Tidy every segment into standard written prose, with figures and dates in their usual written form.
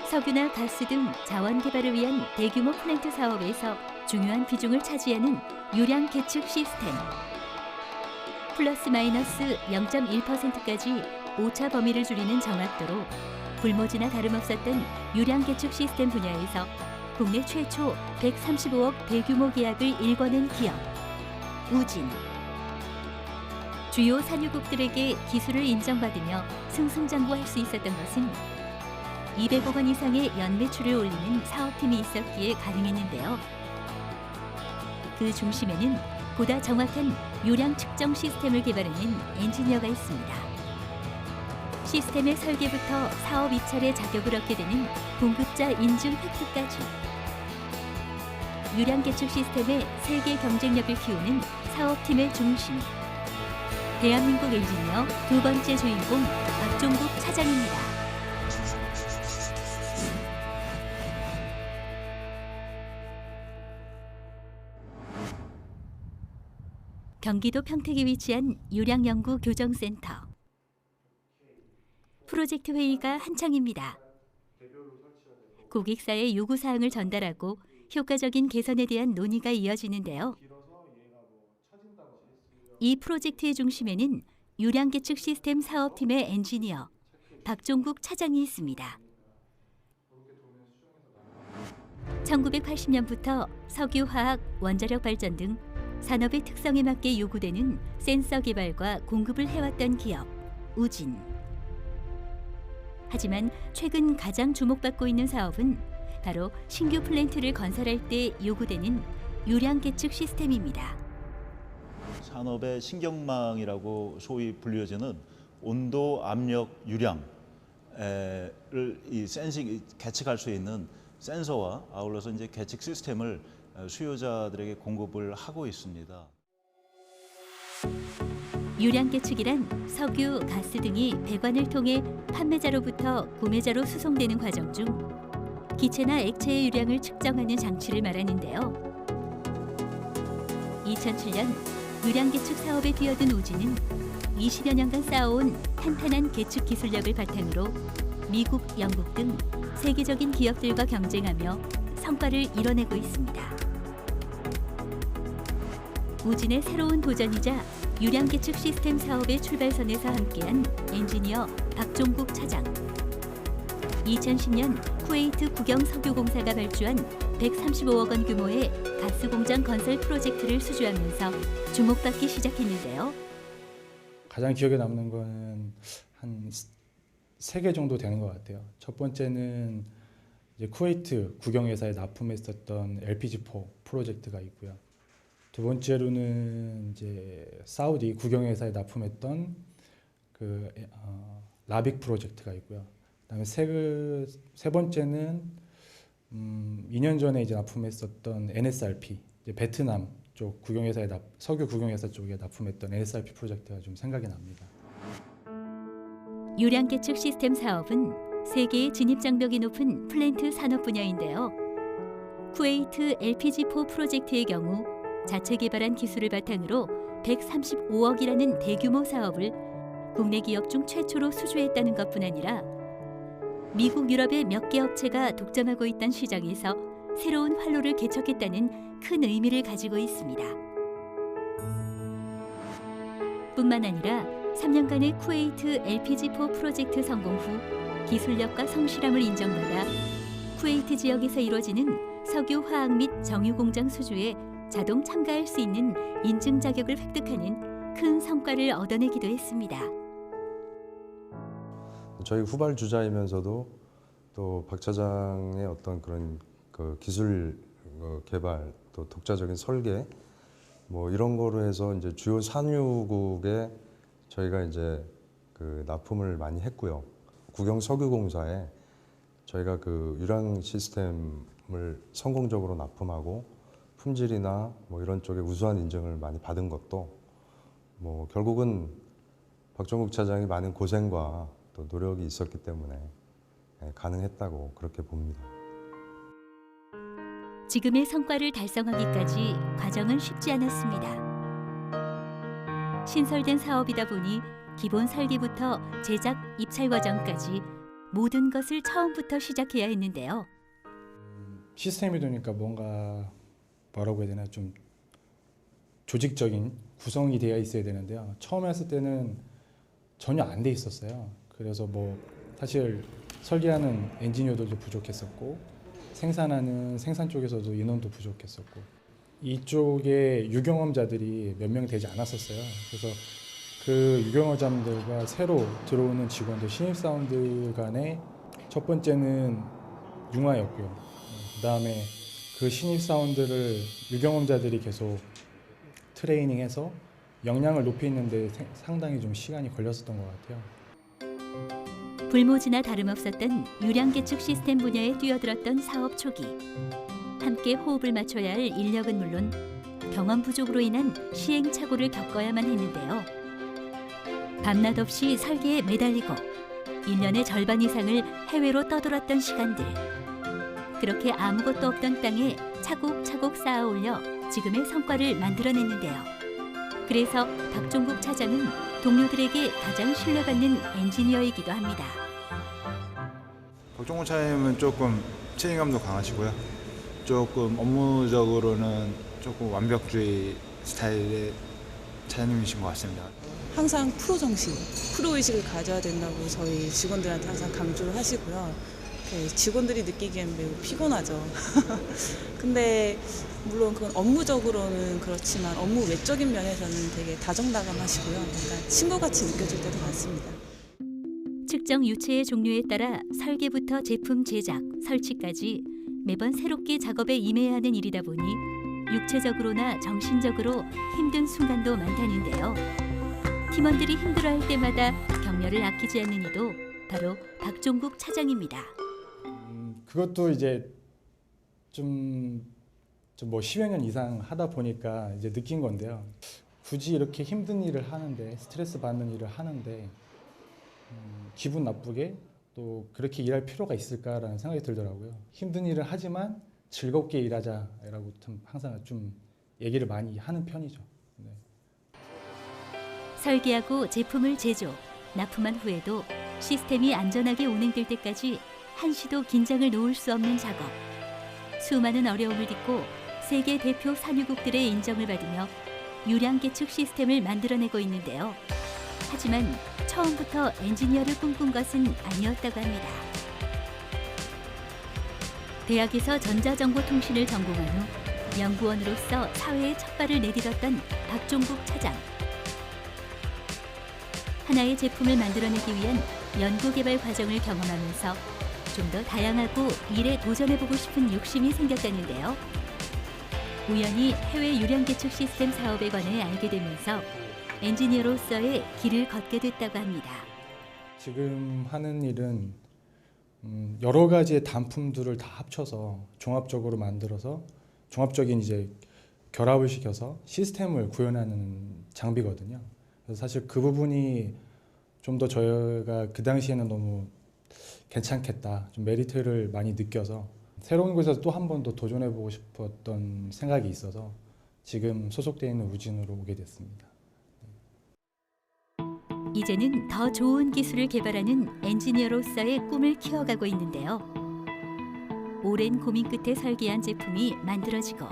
석유나 가스 등 자원 개발을 위한 대규모 플랜트 사업에서 중요한 비중을 차지하는 유량 계측 시스템. 플러스 마이너스 0.1%까지 오차 범위를 줄이는 정확도로 불모지나 다름없었던 유량 계측 시스템 분야에서 국내 최초 135억 대규모 계약을 일궈낸 기업 우진. 주요 산유국들에게 기술을 인정받으며 승승장구할 수 있었던 것은 200억 원 이상의 연매출을 올리는 사업팀이 있었기에 가능했는데요. 그 중심에는 보다 정확한 요량 측정 시스템을 개발해낸 엔지니어가 있습니다. 시스템의 설계부터 사업 입찰의 자격을 얻게 되는 공급자 인증 획득까지 유량 계측 시스템의 세계 경쟁력을 키우는 사업팀의 중심. 대한민국 엔지니어 두 번째 주인공 박종국 차장입니다. 경기도 평택에 위치한 유량연구교정센터. 프로젝트 회의가 한창입니다. 고객사의 요구사항을 전달하고 효과적인 개선에 대한 논의가 이어지는데요. 이 프로젝트의 중심에는 유량계측 시스템 사업팀의 엔지니어 박종국 차장이 있습니다. 1980년부터 석유, 화학, 원자력 발전 등 산업의 특성에 맞게 요구되는 센서 개발과 공급을 해왔던 기업 우진. 하지만 최근 가장 주목받고 있는 사업은 바로 신규 플랜트를 건설할 때 요구되는 유량 계측 시스템입니다. 산업의 신경망이라고 소위 불리워지는 온도, 압력, 유량을 이 센싱 계측할 수 있는 센서와 아울러서 이제 계측 시스템을 수요자들에게 공급을 하고 있습니다. 유량 계측이란 석유, 가스 등이 배관을 통해 판매자로부터 구매자로 수송되는 과정 중 기체나 액체의 유량을 측정하는 장치를 말하는데요. 2007년 유량 계측 사업에 뛰어든 우진은 20여 년간 쌓아온 탄탄한 계측 기술력을 바탕으로 미국, 영국 등 세계적인 기업들과 경쟁하며 성과를 이뤄내고 있습니다. 우진의 새로운 도전이자 유량 계측 시스템 사업의 출발선에서 함께한 엔지니어 박종국 차장. 2010년 쿠웨이트 국영석유공사가 발주한 135억 원 규모의 가스공장 건설 프로젝트를 수주하면서 주목받기 시작했는데요. 가장 기억에 남는 거는 한 3개 정도 되는 것 같아요. 첫 번째는 이제 쿠웨이트 국영회사에 납품했었던 LPG4 프로젝트가 있고요. 두 번째로는 이제 사우디 국영회사에 납품했던 그 라빅 프로젝트가 있고요. 그다음에 세 번째는 2년 전에 이제 납품했었던 NSRP, 이제 베트남 쪽 국영회사에 석유 국영회사 쪽에 납품했던 NSRP 프로젝트가 좀 생각이 납니다. 유량 계측 시스템 사업은 세계의 진입 장벽이 높은 플랜트 산업 분야인데요. 쿠웨이트 LPG4 프로젝트의 경우 자체 개발한 기술을 바탕으로 135억이라는 대규모 사업을 국내 기업 중 최초로 수주했다는 것뿐 아니라 미국, 유럽의 몇 개 업체가 독점하고 있던 시장에서 새로운 활로를 개척했다는 큰 의미를 가지고 있습니다. 뿐만 아니라 3년간의 쿠웨이트 LPG4 프로젝트 성공 후 기술력과 성실함을 인정받아 쿠웨이트 지역에서 이루어지는 석유, 화학 및 정유 공장 수주에 자동 참가할 수 있는 인증 자격을 획득하는 큰 성과를 얻어내기도 했습니다. 저희 후발주자이면서도 또 박 차장의 어떤 그런 그 기술 개발, 또 독자적인 설계 뭐 이런 거로 해서 이제 주요 산유국에 저희가 이제 그 납품을 많이 했고요. 국영석유공사에 저희가 그 유량 시스템을 성공적으로 납품하고 품질이나 뭐 이런 쪽에 우수한 인증을 많이 받은 것도 뭐 결국은 박종국 차장이 많은 고생과 또 노력이 있었기 때문에 가능했다고 그렇게 봅니다. 지금의 성과를 달성하기까지 과정은 쉽지 않았습니다. 신설된 사업이다 보니 기본 설계부터 제작, 입찰 과정까지 모든 것을 처음부터 시작해야 했는데요. 시스템이 되니까 뭔가 뭐라고 해야 되나 좀 조직적인 구성이 되어 있어야 되는데요. 처음에 했을 때는 전혀 안 돼 있었어요. 그래서 뭐 사실 설계하는 엔지니어들도 부족했었고 생산하는 생산 쪽에서도 인원도 부족했었고 이쪽에 유경험자들이 몇 명 되지 않았었어요. 그래서 그 유경험자들과 새로 들어오는 직원들, 신입사원들 간의 첫 번째는 융화였고요. 그다음에 그 신입사원들을 유경험자들이 계속 트레이닝해서 역량을 높이는 데 상당히 좀 시간이 걸렸었던 것 같아요. 불모지나 다름없었던 유량계측 시스템 분야에 뛰어들었던 사업 초기. 함께 호흡을 맞춰야 할 인력은 물론 경험 부족으로 인한 시행착오를 겪어야만 했는데요. 밤낮 없이 설계에 매달리고 1년의 절반 이상을 해외로 떠돌았던 시간들. 그렇게 아무것도 없던 땅에 차곡차곡 쌓아 올려 지금의 성과를 만들어냈는데요. 그래서 박종국 차장은 동료들에게 가장 신뢰받는 엔지니어이기도 합니다. 박종국 차장님은 조금 책임감도 강하시고요. 조금 업무적으로는 조금 완벽주의 스타일의 차장님이신 것 같습니다. 항상 프로 정신, 프로 의식을 가져야 된다고 저희 직원들한테 항상 강조를 하시고요. 직원들이 느끼기엔 매우 피곤하죠. 근데 물론 그건 업무적으로는 그렇지만 업무 외적인 면에서는 되게 다정다감하시고요. 약간 친구같이 느껴질 때도 많습니다. 측정 유체의 종류에 따라 설계부터 제품 제작, 설치까지 매번 새롭게 작업에 임해야 하는 일이다 보니 육체적으로나 정신적으로 힘든 순간도 많다는데요. 팀원들이 힘들어할 때마다 격려를 아끼지 않는 이도 바로 박종국 차장입니다. 그것도 이제 좀 뭐 10여 년 이상 하다 보니까 이제 느낀 건데요. 굳이 이렇게 힘든 일을 하는데 스트레스 받는 일을 하는데 기분 나쁘게 또 그렇게 일할 필요가 있을까라는 생각이 들더라고요. 힘든 일을 하지만 즐겁게 일하자라고 좀 항상 좀 얘기를 많이 하는 편이죠. 네. 설계하고 제품을 제조, 납품한 후에도 시스템이 안전하게 운행될 때까지 한시도 긴장을 놓을 수 없는 작업. 수많은 어려움을 딛고 세계 대표 산유국들의 인정을 받으며 유량계측 시스템을 만들어내고 있는데요. 하지만 처음부터 엔지니어를 꿈꾼 것은 아니었다고 합니다. 대학에서 전자정보통신을 전공한 후 연구원으로서 사회에 첫 발을 내딛었던 박종국 차장. 하나의 제품을 만들어내기 위한 연구개발 과정을 경험하면서 좀 더 다양하고 일에 도전해보고 싶은 욕심이 생겼다는데요. 우연히 해외 유량계측 시스템 사업에 관해 알게 되면서 엔지니어로서의 길을 걷게 됐다고 합니다. 지금 하는 일은 여러 가지의 단품들을 다 합쳐서 종합적으로 만들어서 종합적인 이제 결합을 시켜서 시스템을 구현하는 장비거든요. 그래서 사실 그 부분이 좀 더 저희가 그 당시에는 너무 괜찮겠다, 좀 메리트를 많이 느껴서 새로운 곳에서 또 한 번 더 도전해보고 싶었던 생각이 있어서 지금 소속되어 있는 우진으로 오게 됐습니다. 이제는 더 좋은 기술을 개발하는 엔지니어로서의 꿈을 키워가고 있는데요. 오랜 고민 끝에 설계한 제품이 만들어지고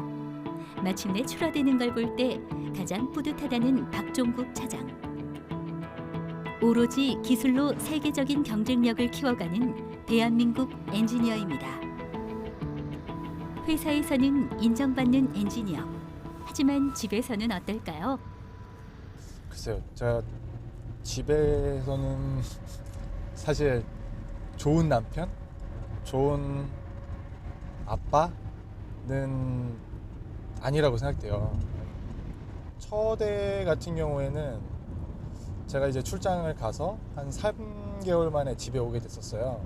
마침내 출하되는 걸 볼 때 가장 뿌듯하다는 박종국 차장. 오로지 기술로 세계적인 경쟁력을 키워가는 대한민국 엔지니어입니다. 회사에서는 인정받는 엔지니어. 하지만 집에서는 어떨까요? 글쎄요, 제가 집에서는 사실 좋은 남편, 좋은 아빠는 아니라고 생각돼요. 첫애 같은 경우에는 제가 이제 출장을 가서 한 3개월 만에 집에 오게 됐었어요.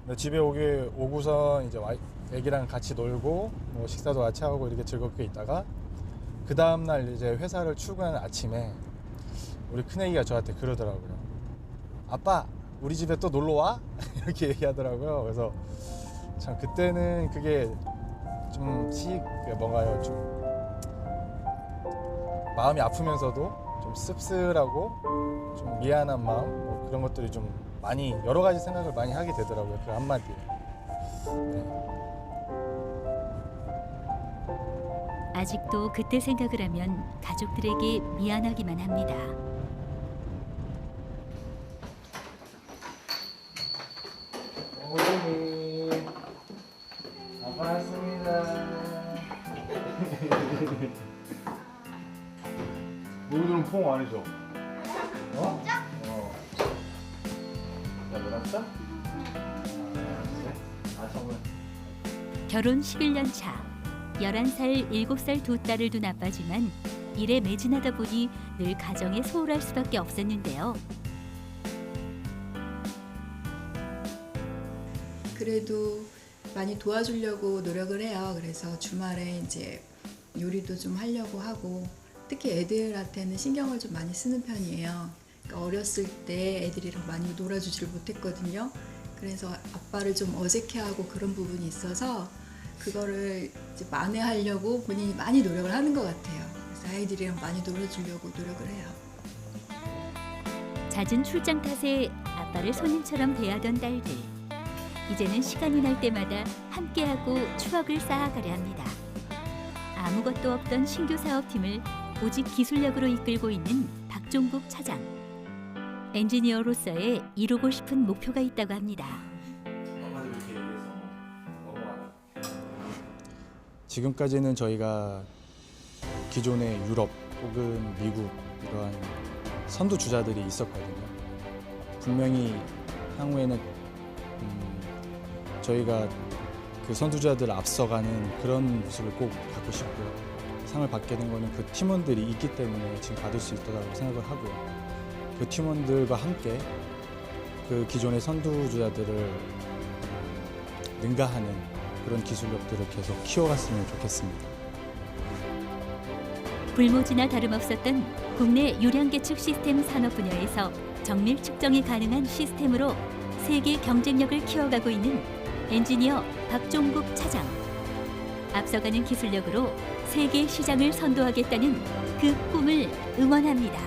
근데 집에 오고선 이제 애기랑 같이 놀고 뭐 식사도 같이 하고 이렇게 즐겁게 있다가 그 다음 날 이제 회사를 출근하는 아침에 우리 큰애기가 저한테 그러더라고요. 아빠, 우리 집에 또 놀러 와? 이렇게 얘기하더라고요. 그래서 참 그때는 그게 좀 뭔가요, 좀 마음이 아프면서도 좀 씁쓸하고 좀 미안한 마음, 뭐 그런 것들이 좀 많이 여러 가지 생각을 많이 하게 되더라고요. 그 한마디에. 네. 아직도 그때 생각을 하면 가족들에게 미안하기만 합니다. 어머니, 아빠 왔습니다. 너희들은 포옹 안 해줘. 어? 어. 야, 놀았어? 아, 정말. 결혼 11년 차, 11살, 7살 두 딸을 둔 아빠지만 일에 매진하다 보니 늘 가정에 소홀할 수밖에 없었는데요. 그래도 많이 도와주려고 노력을 해요. 그래서 주말에 이제 요리도 좀 하려고 하고 특히 애들한테는 신경을 좀 많이 쓰는 편이에요. 그러니까 어렸을 때 애들이랑 많이 놀아주지를 못했거든요. 그래서 아빠를 좀 어색해하고 그런 부분이 있어서 그거를 이제 만회하려고 본인이 많이 노력을 하는 것 같아요. 그래서 아이들이랑 많이 놀아주려고 노력을 해요. 잦은 출장 탓에 아빠를 손님처럼 대하던 딸들. 이제는 시간이 날 때마다 함께하고 추억을 쌓아가려 합니다. 아무것도 없던 신규 사업팀을 오직 기술력으로 이끌고 있는 박종국 차장. 엔지니어로서의 이루고 싶은 목표가 있다고 합니다. 지금까지는 저희가 기존의 유럽 혹은 미국 이러한 선두 주자들이 있었거든요. 분명히 향후에는 저희가 그 선두주자들 앞서가는 그런 모습을 꼭 갖고 싶고요. 상을 받게 된 거는 그 팀원들이 있기 때문에 지금 받을 수 있다고 생각을 하고요. 그 팀원들과 함께 그 기존의 선두주자들을 능가하는 그런 기술력들을 계속 키워갔으면 좋겠습니다. 불모지나 다름없었던 국내 유량 계측 시스템 산업 분야에서 정밀 측정이 가능한 시스템으로 세계 경쟁력을 키워가고 있는 엔지니어 박종국 차장. 앞서가는 기술력으로 세계 시장을 선도하겠다는 그 꿈을 응원합니다.